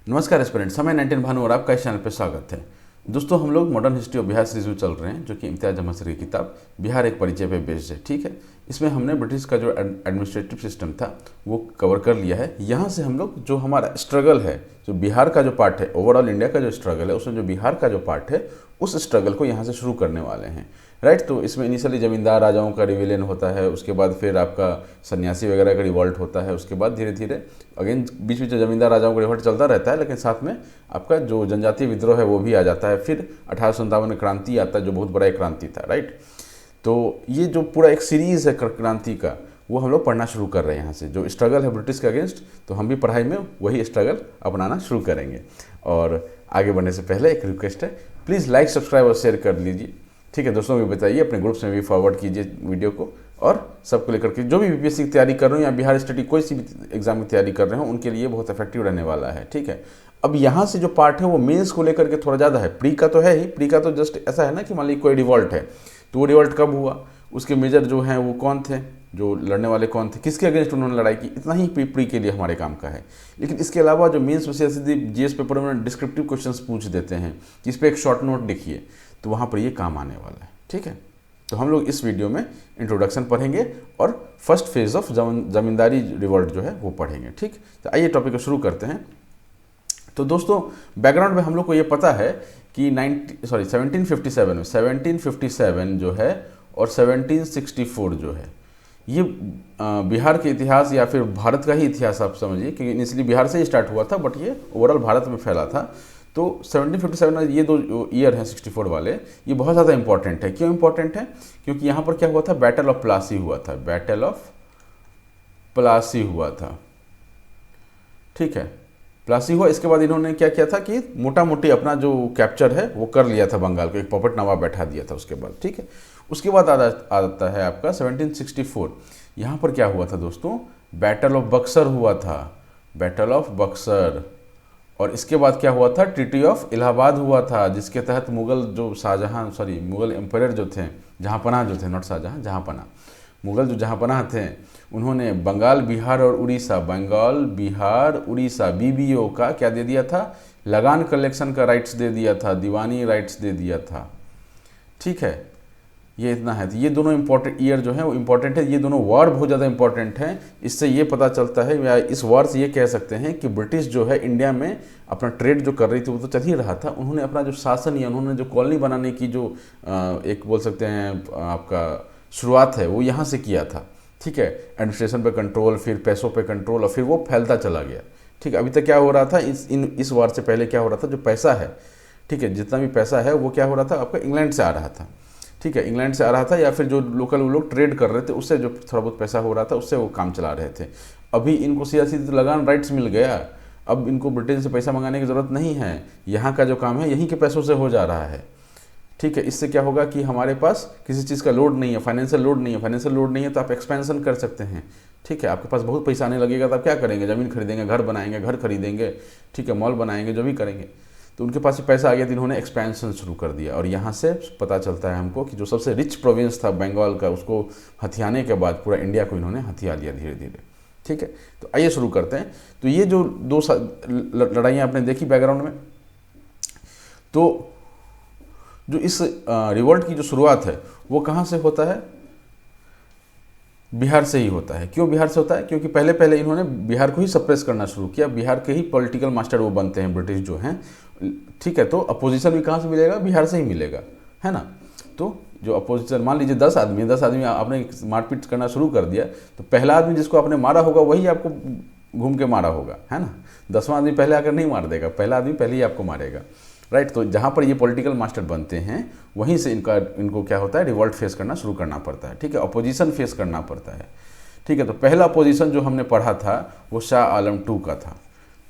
नमस्कार एस्पिरेंट्स, समय 19 भानु और आपका इस चैनल पर स्वागत है। दोस्तों, हम लोग modern history of Bihar series में चल रहे हैं, जो कि इम्तियाज अहमद सर की किताब बिहार एक परिचय पे बेस्ड है। ठीक है, इसमें हमने ब्रिटिश का जो एडमिनिस्ट्रेटिव सिस्टम था वो कवर कर लिया है। यहाँ से हम लोग जो हमारा स्ट्रगल है, जो बिहार का जो पार्ट है, ओवरऑल इंडिया का जो स्ट्रगल है, उसमें जो बिहार का जो पार्ट है उस स्ट्रगल को यहाँ से शुरू करने वाले हैं। राइट, तो इसमें इनिशियली जमींदार राजाओं का रिविलियन होता है, उसके बाद फिर आपका सन्यासी वगैरह का रिवॉल्ट होता है, उसके बाद धीरे धीरे अगेन बीच बीच जमींदार राजाओं का रिवॉल्ट चलता रहता है, लेकिन साथ में आपका जो जनजातीय विद्रोह है वो भी आ जाता है। फिर 1857 में क्रांति आता है, जो बहुत बड़ा एक क्रांति था। राइट, तो ये जो पूरा एक सीरीज़ है क्रांति का, वो हम लोग पढ़ना शुरू कर रहे हैं। यहाँ से जो स्ट्रगल है ब्रिटिश के अगेंस्ट, तो हम भी पढ़ाई में वही स्ट्रगल अपनाना शुरू करेंगे। और आगे बढ़ने से पहले एक रिक्वेस्ट है, प्लीज़ लाइक, सब्सक्राइब और शेयर कर लीजिए। ठीक है दोस्तों, भी बताइए, अपने ग्रुप्स में भी फॉरवर्ड कीजिए वीडियो को, और सबको लेकर के जो भी बीपीएससी की तैयारी कर रहे हो या बिहार स्टडी कोई सी भी एग्जाम की तैयारी कर रहे हो, उनके लिए बहुत इफेक्टिव रहने वाला है। ठीक है, अब यहाँ से जो पार्ट है वो मेंस को लेकर के थोड़ा ज़्यादा है। प्री का तो है ही, प्री का तो जस्ट ऐसा है ना कि मान लीजिए कोई रिवॉल्ट है, तो वो रिवॉल्ट कब हुआ, उसके मेजर जो हैं वो कौन थे, जो लड़ने वाले कौन थे, किसके अगेंस्ट उन्होंने लड़ाई की, इतना ही प्री के लिए हमारे काम का है। लेकिन इसके अलावा जो मेंस में सीधे जीएस पेपर में डिस्क्रिप्टिव क्वेश्चंस पूछ देते हैं कि इस पर एक शॉर्ट नोट लिखिए, तो वहाँ पर ये काम आने वाला है। ठीक है, तो हम लोग इस वीडियो में इंट्रोडक्शन पढ़ेंगे और first phase of zamindari revolt जो है वो पढ़ेंगे। ठीक, तो आइए टॉपिक को शुरू करते हैं। तो दोस्तों, बैकग्राउंड में हम लोग को ये पता है कि 1757 जो है और 1764 जो है, ये बिहार के इतिहास या फिर भारत का ही इतिहास आप समझिए, क्योंकि इनिशियली बिहार से ही स्टार्ट हुआ था, बट ये ओवरऑल भारत में फैला था। तो 1757 ये दो ईयर हैं 64 वाले, ये बहुत ज़्यादा इंपॉर्टेंट है। क्यों इंपॉर्टेंट है? क्योंकि यहाँ पर क्या हुआ था, बैटल ऑफ प्लासी हुआ था। बैटल ऑफ प्लासी हुआ था। ठीक है, प्लासी हुआ, इसके बाद इन्होंने क्या किया था कि मोटा मोटी अपना जो कैप्चर है वो कर लिया था बंगाल को, एक पॉपेट नवाब बैठा दिया था उसके बाद। ठीक है, उसके बाद आता है आपका 1764। यहाँ पर क्या हुआ था दोस्तों, बैटल ऑफ बक्सर हुआ था, बैटल ऑफ बक्सर। और इसके बाद क्या हुआ था, ट्रीटी ऑफ इलाहाबाद हुआ था, जिसके तहत मुगल जो मुगल एम्पायर जो थे, जहाँपनाह जो थे, नॉट शाहजहाँ, जहाँपनाह, मुगल जो जहाँपनाह थे, उन्होंने बंगाल, बिहार और उड़ीसा, बंगाल, बिहार, उड़ीसा, बीबीओ का क्या दे दिया था, लगान कलेक्शन का राइट्स दे दिया था, दीवानी राइट्स दे दिया था। ठीक है, ये इतना है। तो ये दोनों इंपॉर्टेंट ईयर जो है वो इंपॉर्टेंट है, ये दोनों वॉर बहुत ज़्यादा इंपॉर्टेंट हैं। इससे ये पता चलता है, या इस वॉर से ये कह सकते हैं कि ब्रिटिश जो है इंडिया में अपना ट्रेड जो कर रही थी वो तो चल ही रहा था, उन्होंने अपना जो शासन या उन्होंने जो कॉलोनी बनाने की जो एक बोल सकते हैं आपका शुरुआत है, वो यहाँ से किया था। ठीक है, एडमिनिस्ट्रेशन पे कंट्रोल, फिर पैसों पे कंट्रोल, और फिर वो फैलता चला गया। ठीक है, अभी तक क्या हो रहा था, इस वार से पहले क्या हो रहा था, जो पैसा है, ठीक है, जितना भी पैसा है वो क्या हो रहा था, आपका इंग्लैंड से आ रहा था। ठीक है, इंग्लैंड से आ रहा था, या फिर जो लोकल वो लोग ट्रेड कर रहे थे उससे जो थोड़ा बहुत पैसा हो रहा था उससे वो काम चला रहे थे। अभी इनको सियासी लगान राइट्स मिल गया, अब इनको ब्रिटेन से पैसा मंगाने की ज़रूरत नहीं है, यहाँ का जो काम है यहीं के पैसों से हो जा रहा है। ठीक है, इससे क्या होगा कि हमारे पास किसी चीज़ का लोड नहीं है, फाइनेंशियल लोड नहीं है। फाइनेंशियल लोड नहीं है तो आप एक्सपेंशन कर सकते हैं। ठीक है, आपके पास बहुत पैसा आने लगेगा तो आप क्या करेंगे, ज़मीन खरीदेंगे, घर बनाएंगे, घर खरीदेंगे, ठीक है, मॉल बनाएंगे, जो भी करेंगे। तो उनके पास पैसा आ गया तो इन्होंने एक्सपेंशन शुरू कर दिया। और यहाँ से पता चलता है हमको कि जो सबसे रिच प्रोविंस था बंगाल का, उसको हथियाने के बाद पूरा इंडिया को इन्होंने हथिया लिया धीरे धीरे। ठीक है, तो आइए शुरू करते हैं। तो ये जो दो लड़ाइयाँ आपने देखी बैकग्राउंड में, तो जो इस रिवॉल्ट की जो शुरुआत है वो कहाँ से होता है, बिहार से ही होता है। क्यों बिहार से होता है? क्योंकि पहले पहले इन्होंने बिहार को ही सप्रेस करना शुरू किया। बिहार के ही पॉलिटिकल मास्टर वो बनते हैं ब्रिटिश जो हैं। ठीक है, तो अपोजिशन भी कहाँ से मिलेगा, बिहार से ही मिलेगा, है ना। तो जो अपोजिशन, मान लीजिए 10 आदमी आपने मारपीट करना शुरू कर दिया, तो पहला आदमी जिसको आपने मारा होगा वही आपको घूम के मारा होगा, है ना। 10वां आदमी पहले आकर नहीं मार देगा, पहला आदमी पहले ही आपको मारेगा। राइट, तो जहाँ पर ये पॉलिटिकल मास्टर बनते हैं वहीं से इनको क्या होता है, रिवॉल्ट फेस करना शुरू करना पड़ता है। ठीक है, अपोजिशन फेस करना पड़ता है। ठीक है, तो पहला अपोजिशन जो हमने पढ़ा था वो शाह आलम टू का था।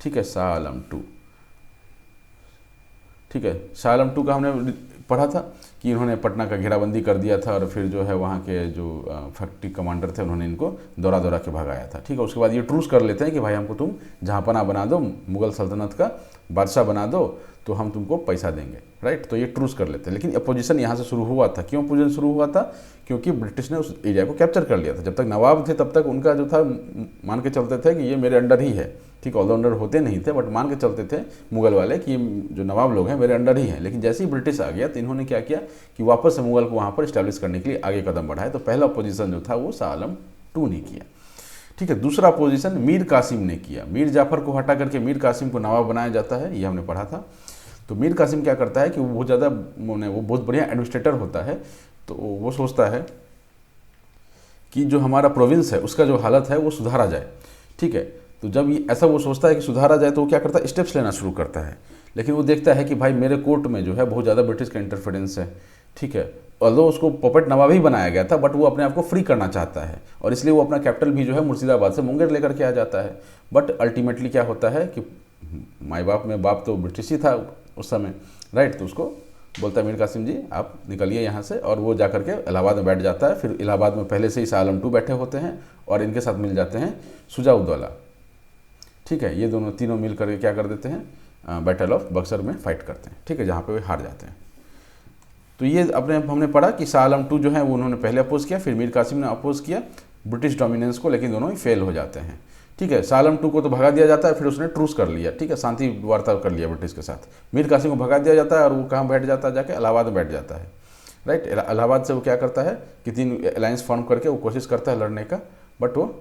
ठीक है, शाह आलम टू। ठीक है, शाह आलम टू का हमने पढ़ा था कि इन्होंने पटना का घेराबंदी कर दिया था, और फिर जो है वहाँ के जो फैक्ट्री कमांडर थे उन्होंने इनको दौरा दौरा के भगाया था। ठीक है, उसके बाद ये ट्रूस कर लेते हैं कि भाई हमको तुम जहाँपनाह बना दो, मुगल सल्तनत का बादशाह बना दो, तो हम तुमको पैसा देंगे। राइट, तो ये ट्रूस कर लेते हैं। लेकिन अपोजिशन यहाँ से शुरू हुआ था। क्यों अपोजिशन शुरू हुआ था? क्योंकि ब्रिटिश ने उस एरिया को कैप्चर कर लिया था। जब तक नवाब थे तब तक उनका जो था मान के चलते थे कि ये मेरे अंडर ही है, ठीक, ऑल अंडर होते नहीं थे बट मान के चलते थे मुगल वाले कि जो नवाब लोग हैं मेरे अंडर ही हैं। लेकिन जैसे ही ब्रिटिश आ गया तो इन्होंने क्या किया कि वापस से मुगल को वहाँ पर इस्टेब्लिश करने के लिए आगे कदम बढ़ाए। तो पहला अपोजिशन जो था वो शाह आलम II ने किया। ठीक है, दूसरा अपोजिशन मीर कासिम ने किया। मीर जाफर को हटा करके मीर कासिम को नवाब बनाया जाता है, ये हमने पढ़ा था। तो मीर कासिम क्या करता है कि वो बहुत ज़्यादा वो बहुत बढ़िया एडमिनिस्ट्रेटर होता है। तो वो सोचता है कि जो हमारा प्रोविंस है उसका जो हालत है वो सुधारा जाए। ठीक है, तो जब ये ऐसा वो सोचता है कि सुधारा जाए तो वो क्या करता है, स्टेप्स लेना शुरू करता है। लेकिन वो देखता है कि भाई मेरे कोर्ट में जो है बहुत ज़्यादा ब्रिटिश का इंटरफेरेंस है। ठीक है, ऑल्दो उसको पपेट नवाब ही बनाया गया था बट वो अपने आप को फ्री करना चाहता है और इसलिए वो अपना कैपिटल भी जो है मुर्शिदाबाद से मुंगेर लेकर के आ जाता है। बट अल्टीमेटली क्या होता है कि माई बाप में बाप तो ब्रिटिश ही था उस समय, राइट। तो उसको बोलता है मीर कासिम जी आप निकलिए यहाँ से, और वो जाकर के इलाहाबाद में बैठ जाता है। फिर इलाहाबाद में पहले से ही शाह आलम II बैठे होते हैं और इनके साथ मिल जाते हैं शुजा-उद-दौला। ठीक है, ये दोनों तीनों मिल करके क्या कर देते हैं, बैटल ऑफ बक्सर में फाइट करते हैं। ठीक है, जहाँ पे वे हार जाते हैं। तो ये हमने पढ़ा कि शाह आलम II जो है वो उन्होंने पहले अपोज किया, फिर मीर कासिम ने अपोज किया ब्रिटिश डोमिनेंस को, लेकिन दोनों ही फेल हो जाते हैं। ठीक है, शाह आलम II को तो भगा दिया जाता है, फिर उसने ट्रूस कर लिया। ठीक है, शांति वार्ता कर लिया ब्रिटिश के साथ। मीर कासिम को भगा दिया जाता है और वो कहाँ बैठ जाता है, जाके इलाहाबाद में बैठ जाता है। राइट, इलाहाबाद से वो क्या करता है कि 3 अलायंस फॉर्म करके वो कोशिश करता है लड़ने का, बट वो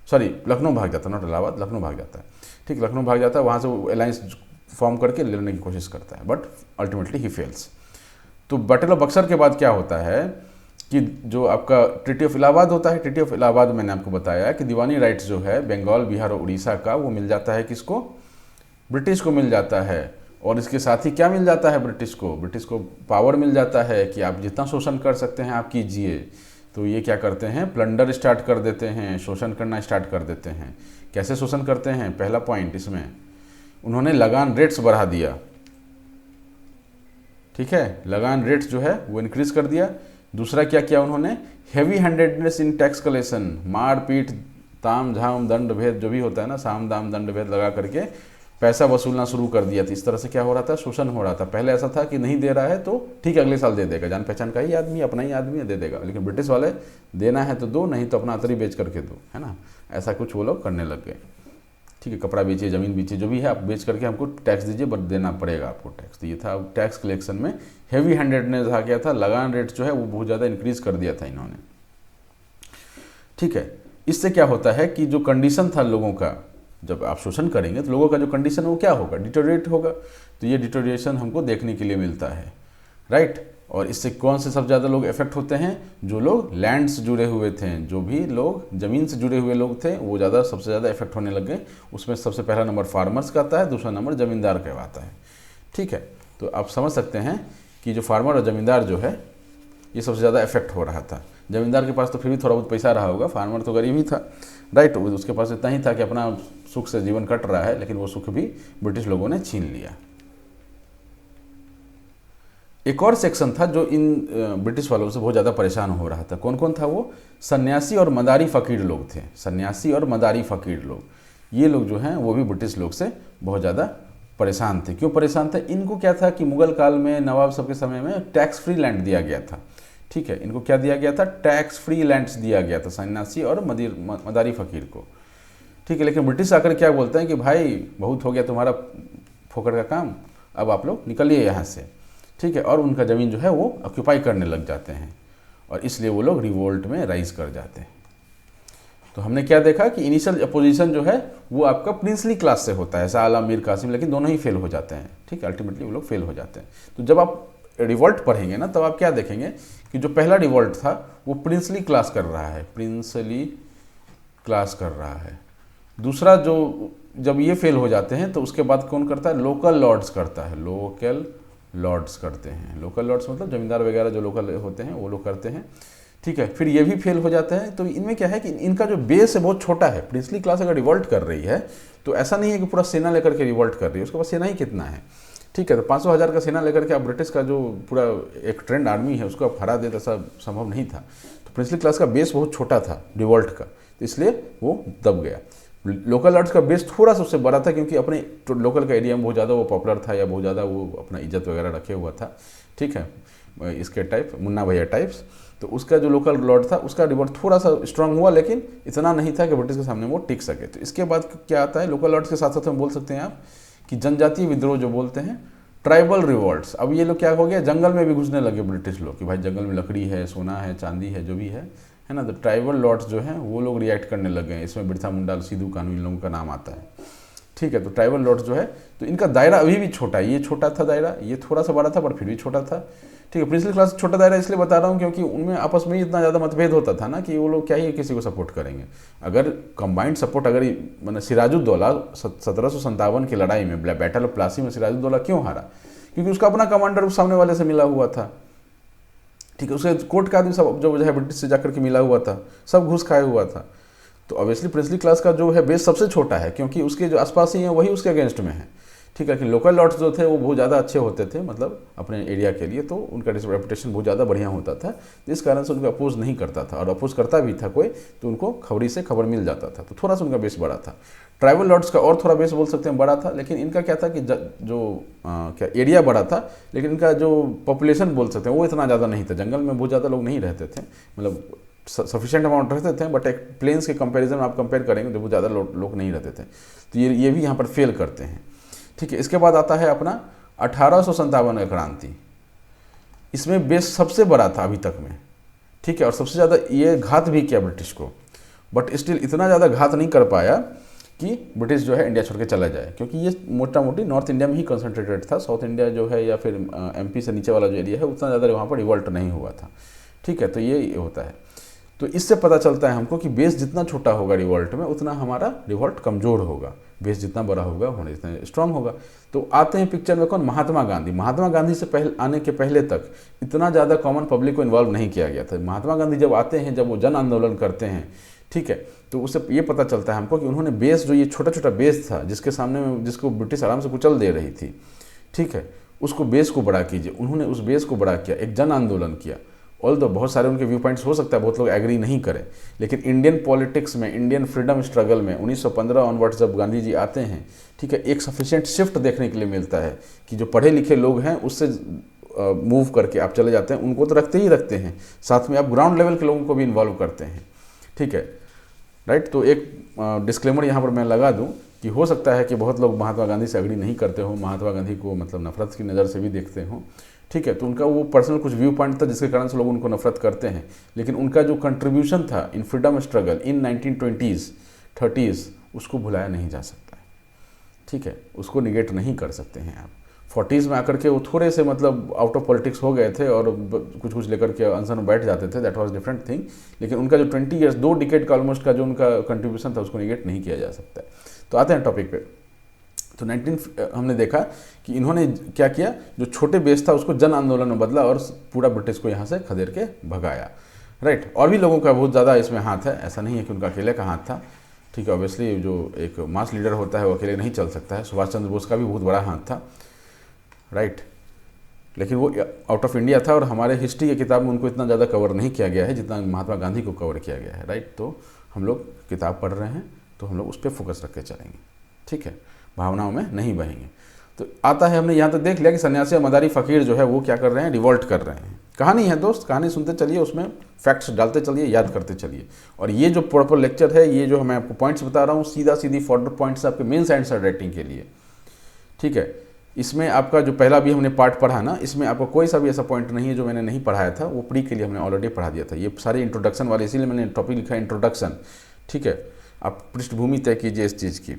लखनऊ भाग जाता है, नॉट इलाहाबाद, लखनऊ भाग जाता है। ठीक, लखनऊ भाग जाता है, वहाँ से वो अलायंस फॉर्म करके लड़ने की कोशिश करता है बट अल्टीमेटली ही फेल्स। तो बैटल ऑफ बक्सर के बाद क्या होता है कि जो आपका ट्रीटी ऑफ इलाहाबाद होता है, ट्रीटी ऑफ इलाहाबाद मैंने आपको बताया कि दीवानी राइट्स जो है बंगाल, बिहार और उड़ीसा का वो मिल जाता है किसको, ब्रिटिश को मिल जाता है। और इसके साथ ही क्या मिल जाता है ब्रिटिश को पावर मिल जाता है कि आप जितना शोषण कर सकते हैं आप कीजिए। तो ये क्या करते हैं, प्लंडर स्टार्ट कर देते हैं, शोषण करना स्टार्ट कर देते हैं। कैसे शोषण करते हैं, पहला पॉइंट इसमें उन्होंने लगान रेट्स बढ़ा दिया। ठीक है, लगान रेट्स जो है वो इंक्रीज कर दिया। दूसरा क्या किया उन्होंने, हेवी हैंडेडनेस इन टैक्स कलेक्शन, मार पीट ताम झाम दंड भेद जो भी होता है ना, साम दाम दंड भेद लगा करके पैसा वसूलना शुरू कर दिया। तो इस तरह से क्या हो रहा था, शोषण हो रहा था। पहले ऐसा था कि नहीं दे रहा है तो ठीक है अगले साल दे देगा, जान पहचान का ही आदमी, अपना ही आदमी है, दे देगा। लेकिन ब्रिटिश वाले देना है तो दो, नहीं तो अपना अतरी बेच करके दो, है ना। ऐसा कुछ वो लोग करने लग गए। ठीक है, कपड़ा बेचिए, ज़मीन बेचिए, जो भी है आप बेच करके हमको टैक्स दीजिए, बट देना पड़ेगा आपको टैक्स। तो ये था टैक्स कलेक्शन में हेवी हैंडेडनेस आ गया था। लगान रेट्स जो है वो बहुत ज़्यादा इंक्रीज कर दिया था इन्होंने। ठीक है, इससे क्या होता है कि जो कंडीशन था लोगों का, जब आप शोषण करेंगे तो लोगों का जो कंडीशन है वो क्या होगा, डिटोरिएट होगा। तो ये डिटोरिएशन हमको देखने के लिए मिलता है, राइट। और इससे कौन से सबसे ज़्यादा लोग इफेक्ट होते हैं, जो लोग लैंड से जुड़े हुए थे, जो भी लोग ज़मीन से जुड़े हुए लोग थे वो सबसे ज़्यादा इफेक्ट होने लग गए। उसमें सबसे पहला नंबर फार्मर्स का आता है, दूसरा नंबर ज़मींदार का आता है। ठीक है, तो आप समझ सकते हैं कि जो फार्मर और ज़मींदार जो है ये सबसे ज़्यादा इफेक्ट हो रहा था। ज़मींदार के पास तो फिर भी थोड़ा बहुत पैसा रहा होगा, फार्मर तो गरीब ही था, राइट। उसके पास इतना ही था कि अपना सुख से जीवन कट रहा है, लेकिन वो सुख भी ब्रिटिश लोगों ने छीन लिया। एक और सेक्शन था जो इन ब्रिटिश वालों से बहुत ज़्यादा परेशान हो रहा था। कौन कौन था वो, सन्यासी और मदारी फ़कीर लोग थे। सन्यासी और मदारी फ़कीर लोग, ये लोग जो हैं वो भी ब्रिटिश लोग से बहुत ज़्यादा परेशान थे। क्यों परेशान थे, इनको क्या था कि मुगल काल में नवाब साहब के समय में टैक्स फ्री लैंड दिया गया था। ठीक है, इनको क्या दिया गया था, टैक्स फ्री लैंड्स दिया गया था सन्यासी और मदारी फ़कीर को। ठीक है, लेकिन ब्रिटिश आकर क्या बोलते हैं कि भाई बहुत हो गया तुम्हारा फोकट का काम, अब आप लोग निकलिए यहाँ से। ठीक है, और उनका ज़मीन जो है वो ऑक्यूपाई करने लग जाते हैं और इसलिए वो लोग रिवोल्ट में राइज कर जाते हैं। तो हमने क्या देखा कि इनिशियल अपोजिशन जो है वो आपका प्रिंसली क्लास से होता है, शाह आलम, मीर कासिम, लेकिन दोनों ही फेल हो जाते हैं। ठीक है, अल्टीमेटली वो लोग फेल हो जाते हैं। तो जब आप रिवोल्ट पढ़ेंगे ना तब आप क्या देखेंगे कि जो पहला रिवोल्ट था वो प्रिंसली क्लास कर रहा है, प्रिंसली क्लास कर रहा है। दूसरा जो जब ये फेल हो जाते हैं तो उसके बाद कौन करता है, लोकल लॉर्ड्स करता है, लोकल लॉर्ड्स करते हैं। लोकल लॉर्ड्स मतलब जमींदार वगैरह जो लोकल होते हैं वो लोग करते हैं। ठीक है, फिर ये भी फेल हो जाते हैं। तो इनमें क्या है कि इनका जो बेस है बहुत छोटा है। प्रिंसली क्लास अगर रिवोल्ट कर रही है तो ऐसा नहीं है कि पूरा सेना लेकर के रिवोल्ट कर रही है, उसके पास सेना ही कितना है। ठीक है, तो 500,000 का सेना लेकर के आप ब्रिटिश का जो पूरा एक ट्रेंड आर्मी है उसको आप हरा दे, तो ऐसा संभव नहीं था। तो प्रिंसली क्लास का बेस बहुत छोटा था रिवोल्ट का, तो इसलिए वो दब गया। लोकल लॉर्ड्स का बेस थोड़ा सा उससे बड़ा था क्योंकि अपने लोकल का एरिया में बहुत ज़्यादा वो पॉपुलर था या बहुत ज़्यादा वो अपना इज्जत वगैरह रखे हुआ था। ठीक है, इसके टाइप मुन्ना भैया टाइप्स। तो उसका जो लोकल लॉर्ड था उसका रिवोल्ट थोड़ा सा स्ट्रांग हुआ, लेकिन इतना नहीं था कि ब्रिटिश के सामने वो टिक सके। तो इसके बाद क्या आता है, लोकल लॉर्ड्स के साथ साथ हम बोल सकते हैं आप कि जनजातीय विद्रोह जो बोलते हैं, ट्राइबल रिवॉल्ट्स। अब ये लोग क्या हो गया, जंगल में भी घुसने लगे ब्रिटिश लोग कि भाई जंगल में लकड़ी है, सोना है, चांदी है, जो भी है ना। तो ट्राइबल लॉर्ड्स जो हैं वो लोग रिएक्ट करने लगे हैं। इसमें बिरसा मुंडा, सिद्धू कानू, इन लोगों का नाम आता है, ठीक है। तो ट्राइबल लॉर्ड्स जो है, तो इनका दायरा अभी भी छोटा है, ये छोटा था दायरा, ये थोड़ा सा बड़ा था पर फिर भी छोटा था, ठीक है। प्रिंसली क्लास छोटा दायरा इसलिए बता रहा हूँ क्योंकि उनमें आपस में इतना ज़्यादा मतभेद होता था ना कि वो लोग क्या ही किसी को सपोर्ट करेंगे। अगर कंबाइंड सपोर्ट, अगर मैंने सिराजुद्दौला 1757 की लड़ाई में, बैटल ऑफ प्लासी में सिराजुद्दौला क्यों हारा, क्योंकि उसका अपना कमांडर उस सामने वाले से मिला हुआ था, ठीक है। उसके कोर्ट का आदमी सब जो है ब्रिटिश से जाकर के मिला हुआ था, सब घूस खाया हुआ था। तो ऑब्वियसली प्रिंसली क्लास का जो है बेस सबसे छोटा है क्योंकि उसके जो आसपास ही हैं वही उसके अगेंस्ट में है, ठीक है। कि लोकल लॉर्ड्स जो थे वो बहुत ज़्यादा अच्छे होते थे, मतलब अपने एरिया के लिए, तो उनका रेपुटेशन बहुत ज़्यादा बढ़िया होता था, तो इस कारण से उनको अपोज नहीं करता था, और अपोज करता भी था कोई तो उनको खबरी से खबर मिल जाता था। तो थोड़ा सा उनका बेस बड़ा था। ट्राइबल लॉर्ड्स का और थोड़ा बेस बोल सकते हैं बड़ा था, लेकिन इनका क्या था कि क्या एरिया बड़ा था, लेकिन इनका जो पॉपुलेशन बोल सकते हैं वो इतना ज़्यादा नहीं था। जंगल में बहुत ज़्यादा लोग नहीं रहते थे, मतलब सफिशिएंट अमाउंट रहते थे, बट एक प्लेन्स के कंपैरिजन में आप कंपेयर करेंगे तो बहुत ज़्यादा लोग नहीं रहते थे। तो ये भी यहाँ पर फेल करते हैं, ठीक है। इसके बाद आता है अपना 1857 का क्रांति। इसमें बेस सबसे बड़ा था अभी तक में, ठीक है, और सबसे ज़्यादा ये घात भी किया ब्रिटिश को, बट स्टिल इतना ज़्यादा घात नहीं कर पाया कि ब्रिटिश जो है इंडिया छोड़ के चला जाए, क्योंकि ये मोटा मोटी नॉर्थ इंडिया में ही कंसंट्रेटेड था। साउथ इंडिया जो है या फिर एमपी से नीचे वाला जो एरिया है उतना ज़्यादा वहाँ पर रिवॉल्ट नहीं हुआ था, ठीक है। तो ये होता है। तो इससे पता चलता है हमको कि बेस जितना छोटा होगा रिवॉल्ट में उतना हमारा रिवॉल्ट कमज़ोर होगा, बेस जितना बड़ा होगा होने जितना स्ट्रांग होगा। तो आते हैं पिक्चर में कौन, महात्मा गांधी। महात्मा गांधी से पहले आने के पहले तक इतना ज़्यादा कॉमन पब्लिक को इन्वॉल्व नहीं किया गया था। महात्मा गांधी जब आते हैं, जब वो जन आंदोलन करते हैं, ठीक है, तो उससे ये पता चलता है हमको कि उन्होंने बेस जो ये छोटा छोटा बेस था जिसके सामने में जिसको ब्रिटिश आराम से कुचल दे रही थी, ठीक है, उसको बेस को बड़ा कीजिए। उन्होंने उस बेस को बड़ा किया, एक जन आंदोलन किया। ऑल्दो बहुत सारे उनके व्यू पॉइंट्स हो सकता है बहुत लोग एग्री नहीं करें, लेकिन इंडियन पॉलिटिक्स में, इंडियन फ्रीडम स्ट्रगल में 1915 ऑनवर्ड्स जब गांधी जी आते हैं, ठीक है, एक सफिशिएंट शिफ्ट देखने के लिए मिलता है कि जो पढ़े लिखे लोग हैं उससे मूव करके आप चले जाते हैं, उनको तो रखते ही रखते हैं, साथ में आप ग्राउंड लेवल के लोगों को भी इन्वॉल्व करते हैं, ठीक है, राइट। तो एक डिस्क्लेमर यहाँ पर मैं लगा दूँ कि हो सकता है कि बहुत लोग महात्मा गांधी से एग्री नहीं करते हो, महात्मा गांधी को मतलब नफरत की नज़र से भी देखते हो, ठीक है। तो उनका वो पर्सनल कुछ व्यू पॉइंट था जिसके कारण से लोग उनको नफरत करते हैं, लेकिन उनका जो कंट्रीब्यूशन था इन freedom struggle in 1920s 30s उसको भुलाया नहीं जा सकता है, ठीक है, उसको निगेट नहीं कर सकते हैं आप। 40s में आकर के वो थोड़े से मतलब आउट ऑफ पॉलिटिक्स हो गए थे और कुछ लेकर के अनशन में बैठ जाते थे, दैट वाज डिफरेंट थिंग, लेकिन उनका जो 20 ईयर्स 2 डिकेड का ऑलमोस्ट का जो उनका कंट्रीब्यूशन था उसको निगेट नहीं किया जा सकता है। तो आते हैं टॉपिक पे। तो हमने देखा कि इन्होंने क्या किया, जो छोटे बेस था उसको जन आंदोलन में बदला और पूरा ब्रिटिश को यहाँ से खदेड़ के भगाया, राइट। और भी लोगों का बहुत ज़्यादा इसमें हाथ है, ऐसा नहीं है कि उनका अकेले का हाथ था, ठीक है। ऑब्वियसली जो एक मास लीडर होता है वो अकेले नहीं चल सकता है, सुभाष चंद्र बोस का भी बहुत बड़ा हाथ था, राइट, लेकिन वो आउट ऑफ इंडिया था और हमारे हिस्ट्री की किताब में उनको इतना ज़्यादा कवर नहीं किया गया है जितना महात्मा गांधी को कवर किया गया है, राइट। तो हम लोग किताब पढ़ रहे हैं तो हम लोग उस पर फोकस रख के चलेंगे, ठीक है, भावनाओं में नहीं बहेंगे। तो आता है, हमने यहाँ तक देख लिया कि सन्यासी और मदारी फ़कीर जो है वो क्या कर रहे हैं, रिवॉल्ट कर रहे हैं। कहानी है दोस्त, कहानी सुनते चलिए, उसमें फैक्ट्स डालते चलिए, याद करते चलिए। और ये जो प्रॉपर लेक्चर है, ये जो मैं आपको पॉइंट्स बता रहा हूँ, सीधा सीधी फॉरवर्ड पॉइंट्स आपके मेंस एंड आंसर राइटिंग के लिए, ठीक है। इसमें आपका जो पहला भी हमने पार्ट पढ़ा ना, इसमें आपको कोई सा भी ऐसा पॉइंट नहीं है जो मैंने नहीं पढ़ाया था, वो प्री के लिए हमने ऑलरेडी पढ़ा दिया था। ये सारे इंट्रोडक्शन वाले, इसीलिए मैंने टॉपिक लिखा है इंट्रोडक्शन, ठीक है। आप पृष्ठभूमि तय कीजिए इस चीज़ की,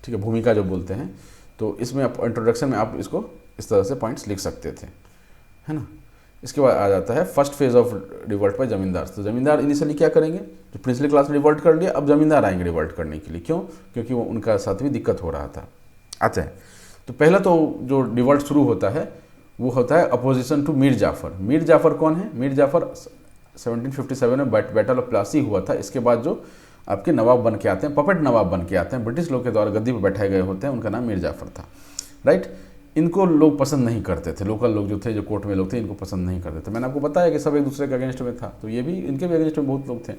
ठीक है, भूमिका जो बोलते हैं। तो इसमें आप इंट्रोडक्शन में आप इसको इस तरह से पॉइंट्स लिख सकते थे, है ना। इसके बाद आ जाता है first phase of revolt by zamindar. तो जमींदार इनिशियली क्या करेंगे, जो प्रिंसली क्लास में रिवॉल्ट कर लिया, अब जमींदार आएंगे रिवॉल्ट करने के लिए। क्यों? क्योंकि वो उनका साथ भी दिक्कत हो रहा था। अच्छा है, तो पहला तो जो रिवॉल्ट शुरू होता है वो होता है अपोजिशन टू मीर जाफ़र। मीर जाफ़र कौन है? मीर जाफ़र 1757 में बैटल ऑफ प्लासी हुआ था। इसके बाद जो आपके नवाब बन के आते हैं, पपेट नवाब बन के आते हैं, ब्रिटिश लोग के द्वारा गद्दी पर बैठाए गए होते हैं, उनका नाम मीर जाफ़र था, राइट। इनको लोग पसंद नहीं करते थे, लोकल लोग जो थे, जो कोर्ट में लोग थे, इनको पसंद नहीं करते थे। मैंने आपको बताया कि सब एक दूसरे के अगेंस्ट में था, तो ये भी इनके भी अगेंस्ट में बहुत लोग थे,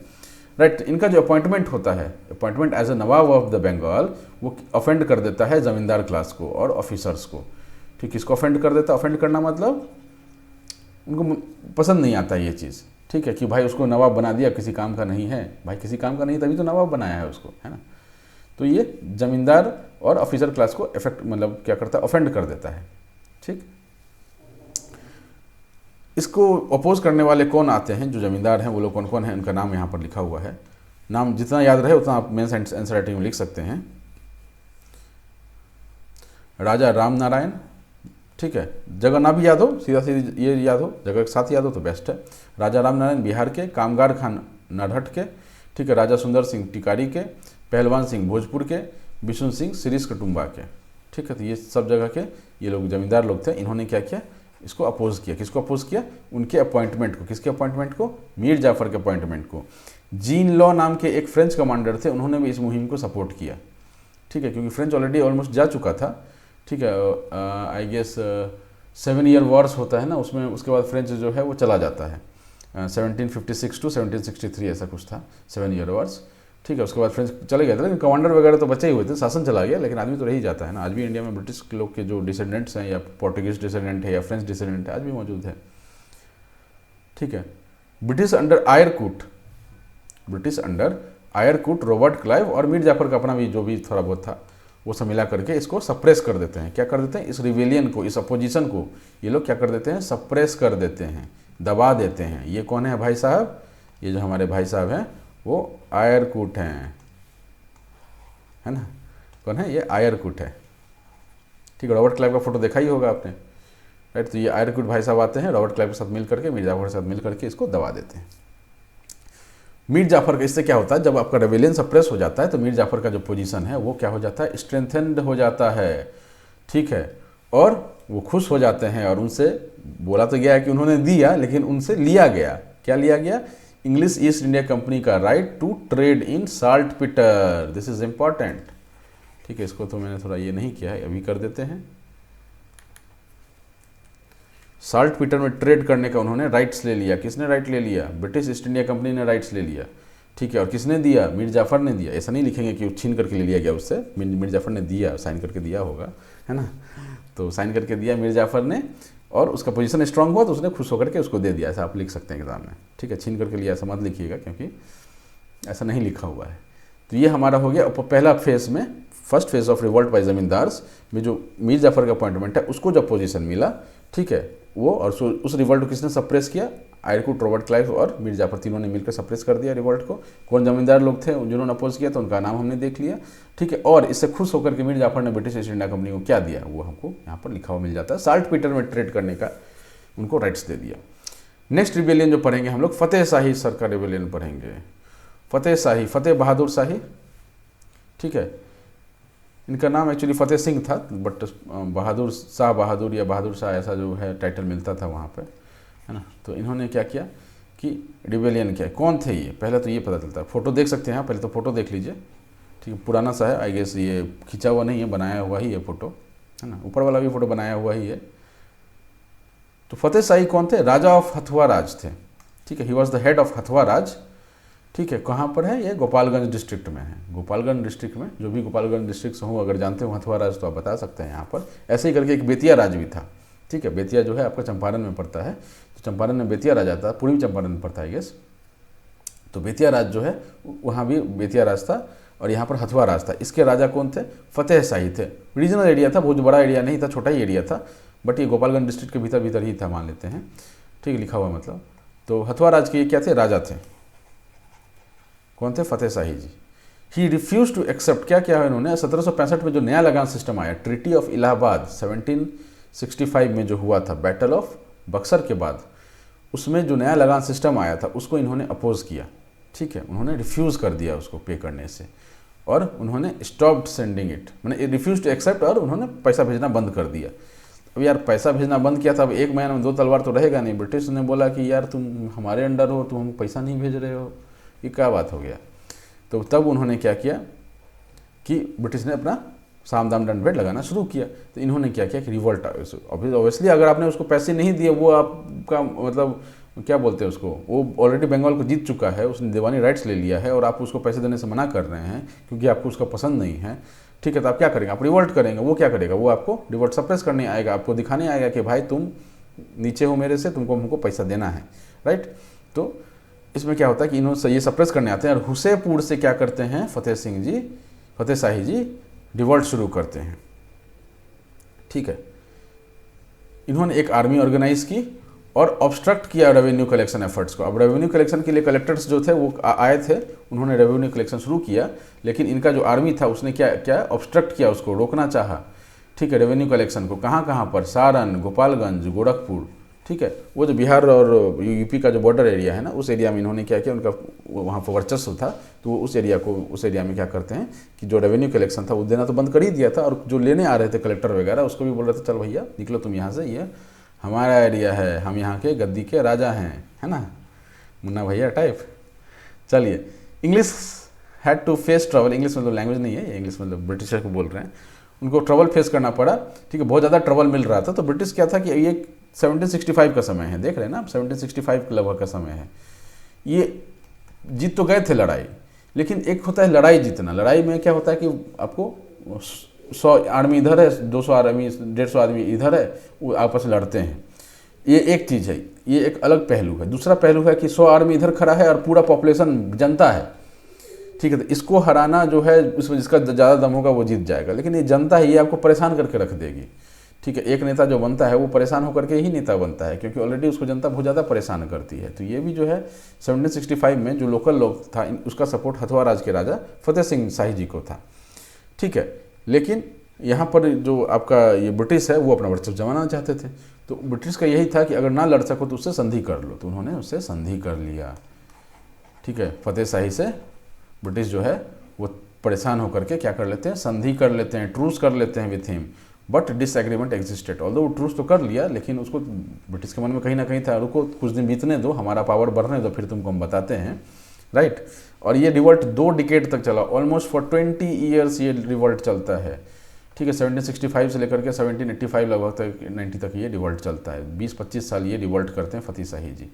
राइट। इनका जो अपॉइंटमेंट होता है, appointment as a Nawab of the Bengal, वो ऑफेंड कर देता है जमींदार क्लास को और ऑफिसर्स को, ठीक। इसको ऑफेंड कर देता है, ऑफेंड करना मतलब उनको पसंद नहीं आता ये चीज़, ठीक है, कि भाई उसको नवाब बना दिया, किसी काम का नहीं है, भाई किसी काम का नहीं तभी तो नवाब बनाया है उसको, है ना। तो ये जमींदार और ऑफिसर क्लास को इफेक्ट मतलब क्या करता है, ऑफेंड कर देता है। ठीक, इसको अपोज करने वाले कौन आते हैं, जो जमींदार हैं वो लोग कौन कौन हैं, उनका नाम यहाँ पर लिखा हुआ है। नाम जितना याद रहे उतना आप मेंस एनसीईआरटी में लिख सकते हैं। राजा राम नारायण, ठीक है, जगह ना भी याद हो, सीधा सीधी ये याद हो, जगह के साथ याद हो तो बेस्ट है। राजा राम नारायण बिहार के, कामगार खान नरहट के, ठीक है, राजा सुंदर सिंह टिकारी के, पहलवान सिंह भोजपुर के, विष्णु सिंह सिरिस कटुम्बा के, ठीक है। तो ये सब जगह के ये लोग जमींदार लोग थे। इन्होंने क्या किया, इसको अपोज किया। किसको अपोज किया, उनके अपॉइंटमेंट को। किसके अपॉइंटमेंट को, मीर जाफर के अपॉइंटमेंट को। जीन लॉ नाम के एक फ्रेंच कमांडर थे, उन्होंने भी इस मुहिम को सपोर्ट किया, ठीक है, क्योंकि फ्रेंच ऑलरेडी ऑलमोस्ट जा चुका था, ठीक है। आई गेस 7 ईयर वॉर्स होता है ना उसमें, उसके बाद फ्रेंच जो है वो चला जाता है। 1756 टू 1763 ऐसा कुछ था, 7 ईयर वॉर्स, ठीक है। उसके बाद फ्रेंच चले गए थे, लेकिन कमांडर वगैरह तो बचे ही हुए थे, शासन चला गया, लेकिन आदमी तो रह ही जाता है ना। आज भी इंडिया में ब्रिटिश लोग के जो डिसेंडेंट्स हैं, या पोर्टुगीज डिसेंडेंट है या फ्रेंच डिसेंडेंट है, आज भी मौजूद है, ठीक है। British under Eyre Coote, British under Eyre Coote, Robert Clive और मीर जाफर का अपना भी जो भी थोड़ा बहुत था वो सब मिला करके इसको सप्रेस कर देते हैं। क्या कर देते हैं, इस रिवेलियन को, इस अपोजिशन को ये लोग क्या कर देते हैं, सप्रेस कर देते हैं, दबा देते हैं। ये कौन है भाई साहब, ये जो हमारे भाई साहब हैं वो आयरकूट हैं, है ना। कौन है, ये आयरकूट है, ठीक है। रॉबर्ट क्लाइव का फोटो देखा ही होगा आपने, राइट। तो ये आयरकूट भाई साहब आते हैं, रॉबर्ट क्लाइव के साथ मिल करके, मीर जाफर के साथ मिल करके इसको दबा देते हैं। मीर जाफर का, इससे क्या होता है, जब आपका रेवेलियन सप्रेस हो जाता है तो मीर जाफर का जो पोजीशन है वो क्या हो जाता है, स्ट्रेंथेंड हो जाता है, ठीक है। और वो खुश हो जाते हैं, और उनसे बोला तो गया है कि उन्होंने दिया, लेकिन उनसे लिया गया, क्या लिया गया, इंग्लिश ईस्ट इंडिया कंपनी का right to trade in saltpetre. This is important, ठीक है। इसको तो मैंने थोड़ा ये नहीं किया है, अभी कर देते हैं। साल्ट पीटर में ट्रेड करने का उन्होंने राइट्स ले लिया। किसने राइट ले लिया, ब्रिटिश ईस्ट इंडिया कंपनी ने राइट्स ले लिया, ठीक है। और किसने दिया, मीर जाफर ने दिया। ऐसा नहीं लिखेंगे कि छीन करके ले लिया गया उससे, मीर जाफर ने दिया, साइन करके दिया होगा, है ना। तो साइन करके दिया मीर जाफर ने, और उसका पोजीशन स्ट्रांग हुआ तो उसने खुश होकर के उसको दे दिया, ऐसा आप लिख सकते हैं एग्जाम में, ठीक है। छीन करके लिया ऐसा मत लिखिएगा, क्योंकि ऐसा नहीं लिखा हुआ है। तो ये हमारा हो गया पहला फेज में, first phase of revolt by zamindars में जो मीर जाफर का अपॉइंटमेंट है उसको जब पोजीशन मिला, ठीक है, वो और उस रिवोल्ट को किसने सप्रेस किया, आयरकूट, रॉबर्ट क्लाइव और मीर जाफर, तीनों ने मिलकर सप्रेस कर दिया रिवोल्ट को। कौन जमींदार लोग थे जिन्होंने अपोज किया, तो उनका नाम हमने देख लिया, ठीक है। और इससे खुश होकर के मीर जाफर ने ब्रिटिश ईस्ट इंडिया कंपनी को क्या दिया, वो हमको यहाँ पर लिखा हुआ मिल जाता है। साल्ट पीटर में ट्रेड करने का उनको राइट्स दे दिया। नेक्स्ट रिवेलियन जो पढ़ेंगे हम लोग, फतेह शाही सर का रिवेलियन पढ़ेंगे। फतेह शाही, फतेह बहादुर शाही, ठीक है। इनका नाम एक्चुअली फतेह सिंह था, बट बहादुर शाह, बहादुर या बहादुर शाह ऐसा जो है टाइटल मिलता था वहाँ पे, है ना। तो इन्होंने क्या किया कि रिवेलियन किया। कौन थे ये, पहले तो ये पता चलता है, फोटो देख सकते हैं, पहले तो फोटो देख लीजिए, ठीक है। पुराना सा है, आई गेस ये खींचा हुआ नहीं है, बनाया हुआ ही है फोटो, है ना। ऊपर वाला भी फोटो बनाया हुआ ही है। तो फतेह शाही कौन थे, राजा ऑफ हथुआ राज थे, ठीक है। He was the head of Hathua Raj, ठीक है। कहाँ पर है ये, गोपालगंज डिस्ट्रिक्ट में है। गोपालगंज डिस्ट्रिक्ट में, जो भी गोपालगंज डिस्ट्रिक्ट से हो, अगर जानते हो हथुआ राज तो आप बता सकते हैं यहाँ पर। ऐसे ही करके एक बेतिया राज भी था, ठीक है। बेतिया जो है आपका चंपारण में पड़ता है, तो चंपारण में बेतिया राज आता है, पूर्वी चंपारण में पड़ता है गेस। तो बेतिया राज जो है वहाँ भी बेतिया राज था, और यहाँ पर हथुआ राज था। इसके राजा कौन थे, फतेह शाही थे। रीजनल एरिया था, बहुत बड़ा एरिया नहीं था, छोटा ही एरिया था, बट ये गोपालगंज डिस्ट्रिक्ट के भीतर भीतर ही था, मान लेते हैं, ठीक है, लिखा हुआ मतलब। तो हथुआ राज के क्या थे, राजा थे। कौन थे, फतेह शाही जी। ही रिफ्यूज टू एक्सेप्ट, क्या किया है इन्होंने, 1765 में जो नया लगान सिस्टम आया, ट्रीटी ऑफ इलाहाबाद 1765 में जो हुआ था, बैटल ऑफ बक्सर के बाद, उसमें जो नया लगान सिस्टम आया था उसको इन्होंने अपोज किया, ठीक है। उन्होंने रिफ्यूज़ कर दिया उसको पे करने से, और उन्होंने स्टॉप्ड सेंडिंग इट, मैंने रिफ्यूज टू एक्सेप्ट, और उन्होंने पैसा भेजना बंद कर दिया। अब यार पैसा भेजना बंद किया था, अब एक महीना में 2 तलवार तो रहेगा नहीं। ब्रिटिश ने बोला कि यार तुम हमारे अंडर हो, तुम हमको पैसा नहीं भेज रहे हो, ये क्या बात हो गया। तो तब उन्होंने क्या किया कि ब्रिटिश ने अपना साम दाम दंड भेंट लगाना शुरू किया। तो इन्होंने क्या किया कि रिवोल्ट, ऑब्वियसली अगर आपने उसको पैसे नहीं दिए, वो आपका मतलब क्या बोलते हैं उसको, वो ऑलरेडी बंगाल को जीत चुका है, उसने दीवानी राइट्स ले लिया है, और आप उसको पैसे देने से मना कर रहे हैं क्योंकि आपको उसका पसंद नहीं है, ठीक है। तो आप क्या करेंगे, आप रिवोल्ट करेंगे। वो क्या करेगा, वो आपको रिवोल्ट सप्रेस करने आएगा, आपको दिखाने आएगा कि भाई तुम नीचे हो मेरे से, तुमको हमको पैसा देना है, राइट। तो इसमें क्या होता है कि इन्होंने ये सप्रेस करने आते हैं और हुसैपुर से क्या करते हैं, फतेह शाही जी रिवॉल्ट शुरू करते हैं। ठीक है, इन्होंने एक आर्मी ऑर्गेनाइज की और ऑब्स्ट्रक्ट किया रेवेन्यू कलेक्शन एफर्ट्स को। अब रेवेन्यू कलेक्शन के लिए कलेक्टर्स जो थे वो आए थे, उन्होंने रेवेन्यू कलेक्शन शुरू किया, लेकिन इनका जो आर्मी था उसने क्या ऑब्स्ट्रक्ट किया, उसको रोकना चाहा। ठीक है, रेवेन्यू कलेक्शन को कहाँ पर, सारण, गोपालगंज, गोरखपुर। ठीक है, वो जो बिहार और यूपी का जो बॉर्डर एरिया है ना, उस एरिया में इन्होंने क्या किया, उनका वहाँ पर वर्चस्व था, तो उस एरिया में क्या करते हैं कि जो रेवेन्यू कलेक्शन था वो देना तो बंद कर ही दिया था, और जो लेने आ रहे थे कलेक्टर वगैरह उसको भी बोल रहे थे चल भैया निकलो तुम यहाँ से, ये हमारा एरिया है, हम यहाँ के गद्दी के राजा हैं, है ना, मुन्ना भैया टाइप। चलिए, English had to face trouble, English मतलब लैंग्वेज नहीं है, इंग्लिश मतलब ब्रिटिशर को बोल रहे हैं, उनको ट्रबल फेस करना पड़ा। ठीक है, बहुत ज़्यादा ट्रबल मिल रहा था, तो ब्रिटिश क्या था कि ये 1765 का समय है, देख रहे हैं ना आप, 1765 के लगभग का समय है। ये जीत तो गए थे लड़ाई, लेकिन एक होता है लड़ाई जीतना, लड़ाई में क्या होता है कि आपको 100 आर्मी इधर है, 200 आर्मी, 150 आदमी इधर है, वो आपस में लड़ते हैं, ये एक चीज़ है, ये एक अलग पहलू है। दूसरा पहलू है कि 100 आर्मी इधर खड़ा है और पूरा पॉपुलेशन जनता है। ठीक है, तो इसको हराना जो है, उसमें जिसका ज़्यादा दम होगा वो जीत जाएगा, लेकिन ये जनता है, ये आपको परेशान करके रख देगी। ठीक है, एक नेता जो बनता है वो परेशान होकर के ही नेता बनता है, क्योंकि ऑलरेडी उसको जनता बहुत ज़्यादा परेशान करती है। तो ये भी जो है 1765 में जो लोकल लोग था, उसका सपोर्ट हथुआ राज के राजा फतेह सिंह शाही जी को था। ठीक है, लेकिन यहाँ पर जो आपका ये ब्रिटिश है वो अपना वर्चस्व जमाना चाहते थे, तो ब्रिटिश का यही था कि अगर ना लड़ सको तो उससे संधि कर लो, तो उन्होंने उससे संधि कर लिया। ठीक है, फतेह शाही से ब्रिटिश जो है वो परेशान होकर के क्या कर लेते हैं, संधि कर लेते हैं, ट्रूस कर लेते हैं with him, but disagreement existed. Although वो ट्रूस तो कर लिया, लेकिन उसको ब्रिटिश के मन में कहीं ना कहीं था, रुको कुछ दिन बीतने दो, हमारा पावर बढ़ने दो, फिर तुमको हम बताते हैं, राइट। और ये रिवॉल्ट 2 डिकेड तक चला, ऑलमोस्ट फॉर 20 ईयर्स ये रिवॉल्ट चलता है। ठीक है, 1765 से लेकर के 1785 लगभग तक 90 तक ये रिवॉल्ट चलता है, 20-25 साल ये रिवॉल्ट करते हैं फतेह शाही जी।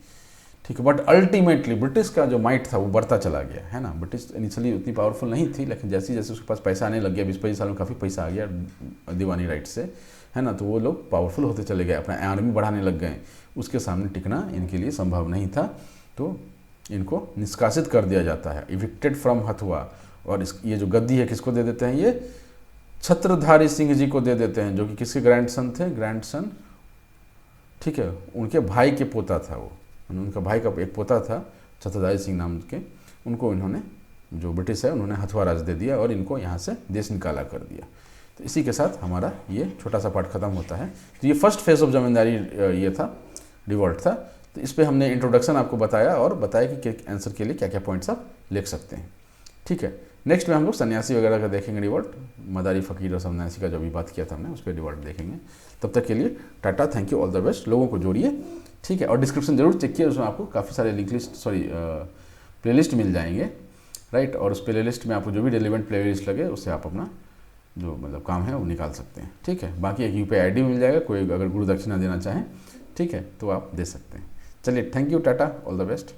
ठीक है, बट अल्टीमेटली ब्रिटिश का जो माइट था वो बढ़ता चला गया, है ना। ब्रिटिश इनिशियली उतनी पावरफुल नहीं थी, लेकिन जैसे जैसे उसके पास पैसा आने लग गया, 20-25 साल में काफ़ी पैसा आ गया दीवानी राइट से, है ना, तो वो लोग पावरफुल होते चले गए, अपना आर्मी बढ़ाने लग गए, उसके सामने टिकना इनके लिए संभव नहीं था, तो इनको निष्कासित कर दिया जाता है, इविक्टेड फ्रॉम हथुआ। और ये जो गद्दी है किसको दे देते हैं, ये छत्रधारी सिंह जी को दे देते हैं, जो कि किसके ग्रैंडसन थे, ग्रैंडसन, ठीक है, उनके भाई के पोता था वो, उनका भाई का एक पोता था छत्रधारी सिंह नाम के, उनको इन्होंने, जो ब्रिटिश है, उन्होंने हथुआ राज दे दिया और इनको यहाँ से देश निकाला कर दिया। तो इसी के साथ हमारा ये छोटा सा पार्ट खत्म होता है। तो ये फर्स्ट फेज ऑफ जमींदारी ये था, रिवॉल्ट था। तो इस पर हमने इंट्रोडक्शन आपको बताया और बताया कि आंसर के लिए क्या क्या पॉइंट्स आप लिख सकते हैं। ठीक है, नेक्स्ट में हम लोग सन्यासी वगैरह का देखेंगे, रिवॉल्ट, मदारी फ़कीर और सन्यासी का जो भी बात किया था हमने, उस पर रिवॉल्ट देखेंगे। तब तक के लिए Tata, thank you, all the best. लोगों को जोड़िए, ठीक है, और डिस्क्रिप्शन जरूर चेक किए, उसमें आपको काफ़ी सारे लिंक लिस्ट प्लेलिस्ट मिल जाएंगे, राइट। और उस प्लेलिस्ट में आपको जो भी रेलिवेंट प्लेलिस्ट लगे उससे आप अपना जो मतलब काम है वो निकाल सकते हैं। ठीक है, बाकी एक UPI ID मिल जाएगा, कोई अगर गुरु दक्षिणा देना चाहें, ठीक है, तो आप दे सकते हैं। चलिए, thank you, Tata, all the best.